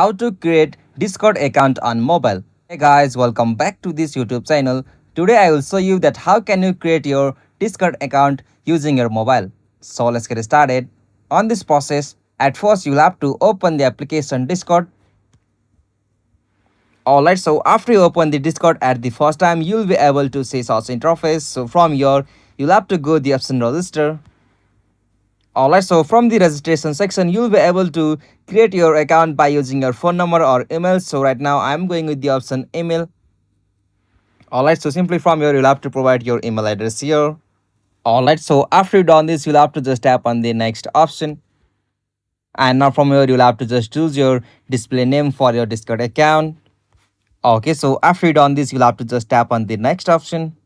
how to create Discord account on mobile. Hey guys, welcome back to this YouTube channel. Today I will show you that how can you create your Discord account using your mobile. So let's get started. On this process, at first you'll have to open the application Discord. Alright, so after you open the Discord at the first time, you'll be able to see such interface. So from here, you'll have to go the option register. Alright, so from the registration section, you'll be able to create your account by using your phone number or email. So right now I'm going with the option email. Alright, so simply from here, you'll have to provide your email address here. Alright, so after you done this, you'll have to just tap on the next option. And now from here, you'll have to just choose your display name for your Discord account. Okay, so after you done this, you'll have to just tap on the next option.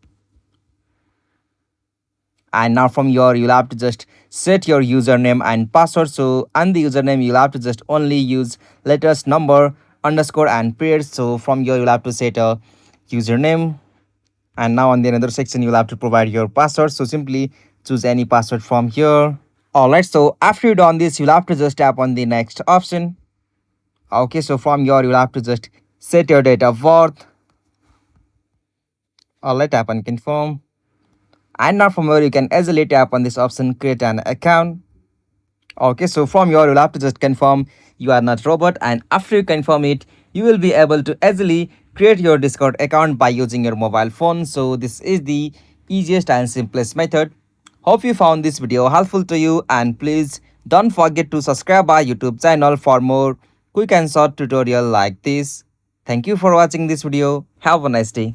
And now from here you'll have to just set your username and password. So on the username you'll have to just only use letters, number, underscore and period. So from here you'll have to set a username. And now on the another section you'll have to provide your password. So simply choose any password from here. Alright, so after you done this, you'll have to just tap on the next option. Okay, so from here you'll have to just set your date of birth. Alright, tap on confirm. And now from here you can easily tap on this option create an account. Okay, so from here you'll have to just confirm you are not robot, and after you confirm it, you will be able to easily create your Discord account by using your mobile phone. So this is the easiest and simplest method. Hope you found this video helpful to you, and please don't forget to subscribe our YouTube channel for more quick and short tutorial like this. Thank you for watching this video. Have a nice day.